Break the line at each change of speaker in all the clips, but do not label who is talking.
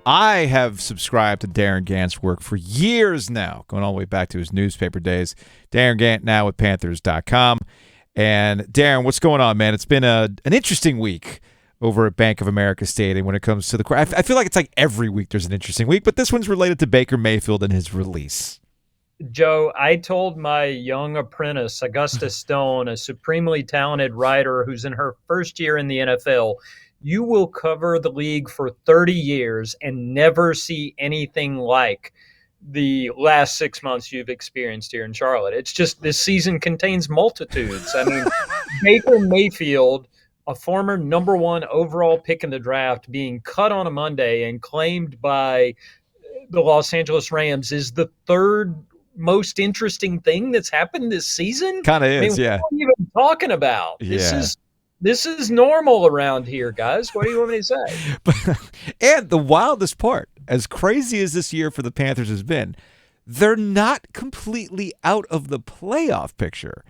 I have subscribed to Darin Gantt's work for years now, going all the way back to his newspaper days. Darin Gantt now with Panthers.com. And Darin, what's going on, man? It's been an interesting week over at Bank of America Stadium when it comes to the – I feel like it's like every week there's an interesting week, but this one's related to Baker Mayfield and his release.
Joe, I told my young apprentice, Augusta Stone, a supremely talented writer who's in her first year in the NFL, you will cover the league for 30 years and never see anything like the last 6 months you've experienced here in Charlotte. It's just this season contains multitudes. I mean, Baker Mayfield, a former number 1 overall pick in the draft, being cut on a Monday and claimed by the Los Angeles Rams is the third most interesting thing that's happened this season.
Kind of is, yeah.
What are you even talking about?
Yeah.
This is normal around here, guys. What do you want me to say?
And the wildest part, as crazy as this year for the Panthers has been, they're not completely out of the playoff picture.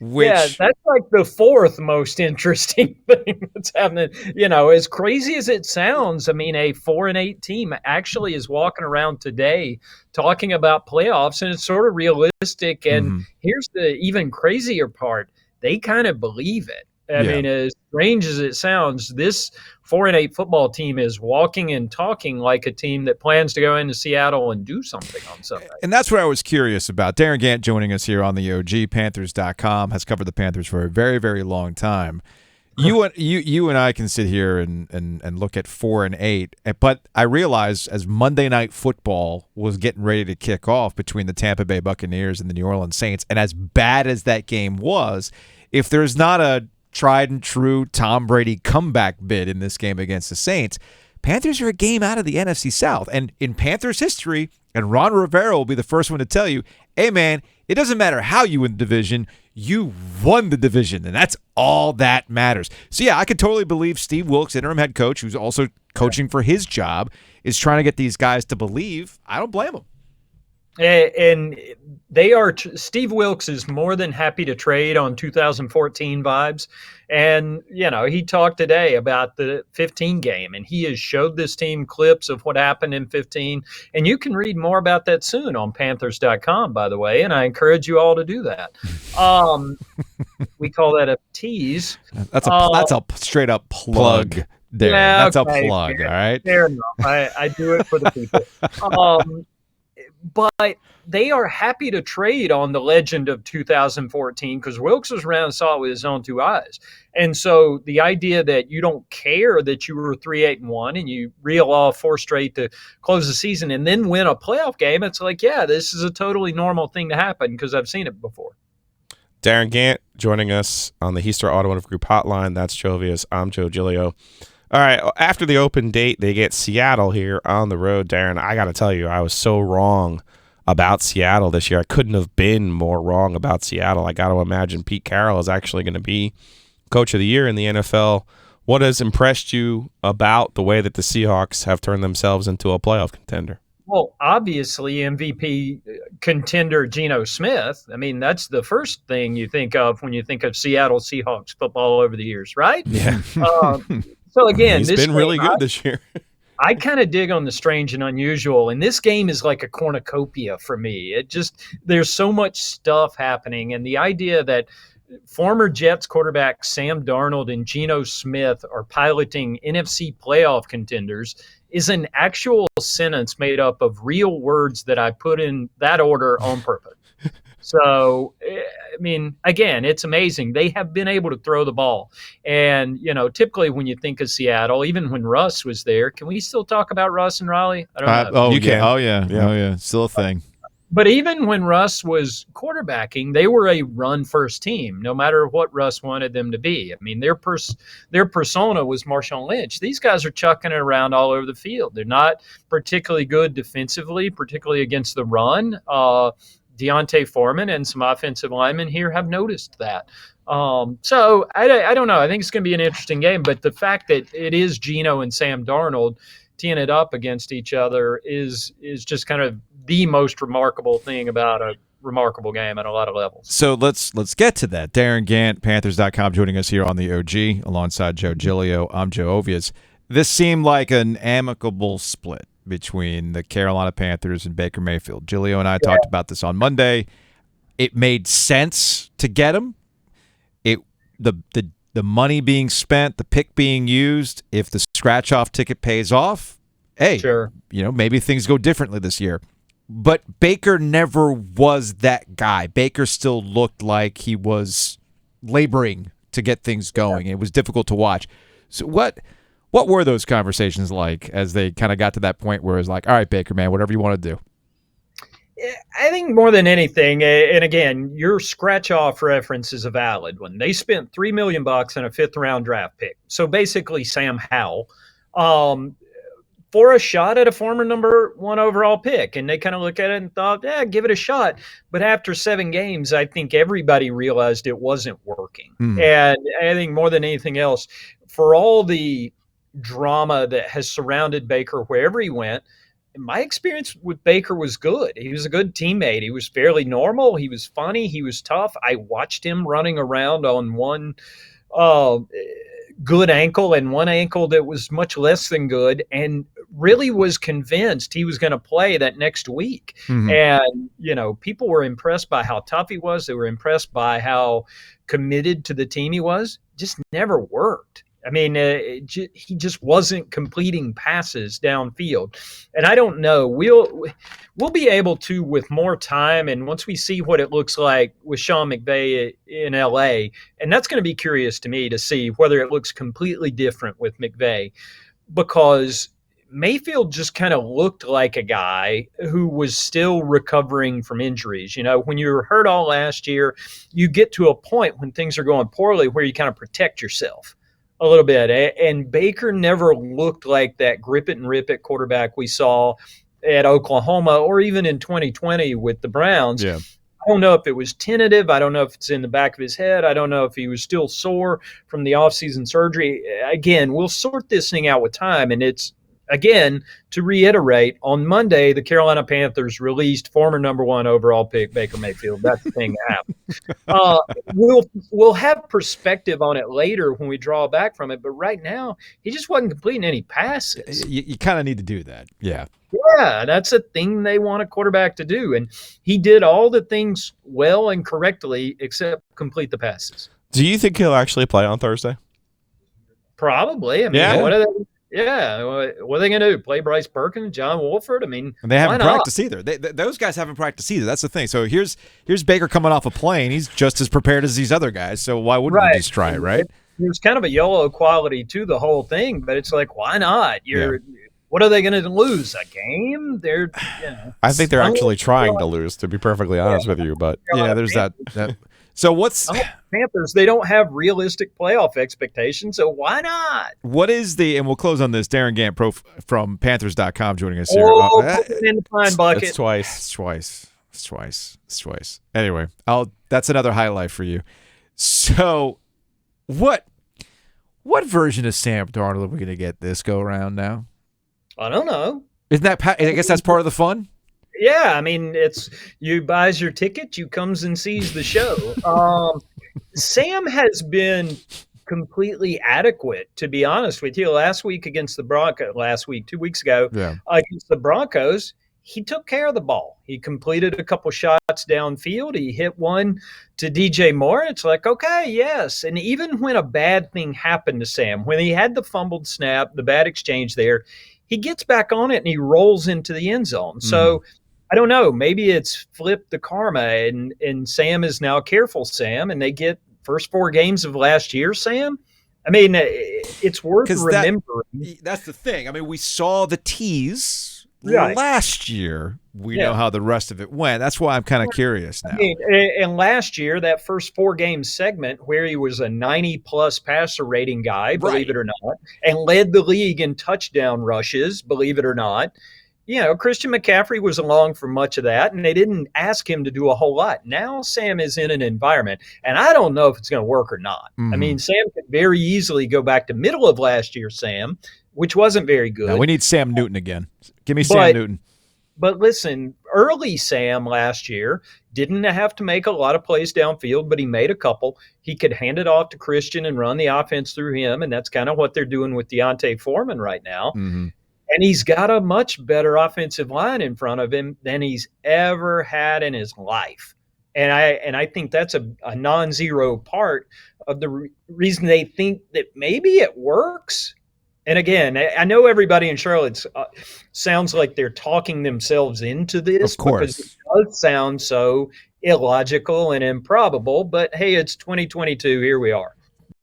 Yeah, that's like the fourth most interesting thing that's happening. You know, as crazy as it sounds, I mean, a 4-8 team actually is walking around today talking about playoffs, and it's sort of realistic. And here's the even crazier part. They kind of believe it. I mean, as strange as it sounds, this 4-8 football team is walking and talking like a team that plans to go into Seattle and do something on Sunday.
And that's what I was curious about. Darin Gantt joining us here on the OG, Panthers.com, has covered the Panthers for a very, very long time. You and I can sit here and look at 4-8, but I realized as Monday Night Football was getting ready to kick off between the Tampa Bay Buccaneers and the New Orleans Saints, and as bad as that game was, if there's not a tried and true Tom Brady comeback bid in this game against the Saints, Panthers are a game out of the NFC South. And in Panthers history, and Ron Rivera will be the first one to tell you, hey man, it doesn't matter how you win the division, you won the division, and that's all that matters. So yeah, I could totally believe Steve Wilks, interim head coach, who's also coaching for his job, is trying to get these guys to believe. I don't blame him.
And they are Steve Wilks is more than happy to trade on 2014 vibes. And, you know, he talked today about the 15 game, and he has showed this team clips of what happened in 15. And you can read more about that soon on Panthers.com, by the way, and I encourage you all to do that. We call that a tease.
That's a straight up plug. There, yeah, that's okay, a plug. All right,
fair enough. I do it for the people. But they are happy to trade on the legend of 2014 because Wilks was around and saw it with his own 2 eyes. And so the idea that you don't care that you were 3-8-1 and you reel off 4 straight to close the season and then win a playoff game, it's like, yeah, this is a totally normal thing to happen because I've seen it before.
Darin Gantt joining us on the Heaster Automotive Group hotline. That's Jovius. I'm Joe Giglio. All right, after the open date, they get Seattle here on the road. Darin, I got to tell you, I was so wrong about Seattle this year. I couldn't have been more wrong about Seattle. I got to imagine Pete Carroll is actually going to be Coach of the Year in the NFL. What has impressed you about the way that the Seahawks have turned themselves into a playoff contender?
Well, obviously, MVP contender Geno Smith. I mean, that's the first thing you think of when you think of Seattle Seahawks football over the years, right?
Yeah.
So again,
he's been really good this year.
I kind of dig on the strange and unusual, and this game is like a cornucopia for me. There's so much stuff happening, and the idea that former Jets quarterback Sam Darnold and Geno Smith are piloting NFC playoff contenders is an actual sentence made up of real words that I put in that order on purpose. So, I mean, again, it's amazing. They have been able to throw the ball. And, you know, typically when you think of Seattle, even when Russ was there, can we still talk about Russ and Riley? I don't know.
You can. Oh, yeah. Still a thing.
But even when Russ was quarterbacking, they were a run-first team, no matter what Russ wanted them to be. I mean, their persona was Marshawn Lynch. These guys are chucking it around all over the field. They're not particularly good defensively, particularly against the run. Deontay Foreman and some offensive linemen here have noticed that. So I don't know. I think it's going to be an interesting game, but the fact that it is Geno and Sam Darnold teeing it up against each other is just kind of the most remarkable thing about a remarkable game at a lot of levels.
So let's get to that. Darin Gantt, Panthers.com, joining us here on the OG alongside Joe Giglio. I'm Joe Ovias. This seemed like an amicable split. between the Carolina Panthers and Baker Mayfield. Giulio and I talked about this on Monday. It made sense to get him. The money being spent, the pick being used, if the scratch-off ticket pays off, hey,
Sure.
Maybe things go differently this year. But Baker never was that guy. Baker still looked like he was laboring to get things going. It was difficult to watch. So what were those conversations like as they kind of got to that point where it was like, all right, Baker, man, whatever you want to do?
I think more than anything, and again, your scratch-off reference is a valid one. They spent $3 million on a fifth-round draft pick. So basically, Sam Howell, for a shot at a former number 1 overall pick. And they kind of look at it and thought, yeah, give it a shot. But after 7 games, I think everybody realized it wasn't working. And I think more than anything else, for all the drama that has surrounded Baker wherever he went, my experience with Baker was good. He was a good teammate. He was fairly normal. He was funny. He was tough. I watched him running around on one good ankle and one ankle that was much less than good, and really was convinced he was going to play that next week. And, people were impressed by how tough he was. They were impressed by how committed to the team he was. Just never worked. I mean, he just wasn't completing passes downfield. And I don't know. We'll be able to, with more time, and once we see what it looks like with Sean McVay in L.A., and that's going to be curious to me to see whether it looks completely different with McVay, because Mayfield just kind of looked like a guy who was still recovering from injuries. When you were hurt all last year, you get to a point when things are going poorly where you kind of protect yourself a little bit. And Baker never looked like that grip it and rip it quarterback we saw at Oklahoma or even in 2020 with the Browns.
Yeah.
I don't know if it was tentative. I don't know if it's in the back of his head. I don't know if he was still sore from the offseason surgery. Again, we'll sort this thing out with time. And it's, again, to reiterate, on Monday, the Carolina Panthers released former number 1 overall pick Baker Mayfield. That's the thing that happened. We'll have perspective on it later when we draw back from it, but right now, he just wasn't completing any passes.
You kind of need to do that. Yeah.
Yeah, that's a thing they want a quarterback to do, and he did all the things well and correctly except complete the passes.
Do you think he'll actually play on Thursday?
Probably. I mean, what are they? Yeah, what are they going to do? Play Bryce Perkins, John Wolford? I mean,
and they haven't practiced either. Those guys haven't practiced either. That's the thing. So here's Baker coming off a plane. He's just as prepared as these other guys. So why wouldn't you just try it, right?
There's kind of a YOLO quality to the whole thing, but it's like, why not? What are they going to lose? A game?
I think they're actually trying to lose, to be perfectly honest with you. But
there's that. So what's
Panthers? They don't have realistic playoff expectations, so why not?
What is and we'll close on this. Darin Gantt, pro from Panthers.com, joining us here.
Put it in the pine bucket.
It's twice.
It's twice. Anyway, that's another highlight for you. So, what version of Sam Darnold are we going to get this go around now?
I don't know.
Isn't that? I guess that's part of the fun.
Yeah, I mean, it's you buys your ticket, you comes and sees the show. Sam has been completely adequate, to be honest with you. Last week against the Broncos, 2 weeks ago against the Broncos, he took care of the ball. He completed a couple shots downfield. He hit one to DJ Moore. It's like, okay, yes. And even when a bad thing happened to Sam, when he had the fumbled snap, the bad exchange there, he gets back on it and he rolls into the end zone. So I don't know. Maybe it's flipped the karma, and Sam is now careful Sam, and they get first 4 games of last year, Sam. I mean, it's worth remembering.
That's the thing. I mean, we saw the tease last year. We know how the rest of it went. That's why I'm kind of curious now. I mean,
and last year, that first 4-game segment where he was a 90-plus passer rating guy, believe it or not, and led the league in touchdown rushes, believe it or not. Christian McCaffrey was along for much of that, and they didn't ask him to do a whole lot. Now Sam is in an environment, and I don't know if it's going to work or not. I mean, Sam could very easily go back to middle of last year, Sam, which wasn't very good.
No, we need Sam Newton again. Give me Sam Newton.
But listen, early Sam last year didn't have to make a lot of plays downfield, but he made a couple. He could hand it off to Christian and run the offense through him, and that's kind of what they're doing with Deontay Foreman right now. And he's got a much better offensive line in front of him than he's ever had in his life. And I think that's a non-zero part of the reason they think that maybe it works. And again, I know everybody in Charlotte sounds like they're talking themselves into this
Of course.
because it does sound so illogical and improbable. But hey, it's 2022. Here we are.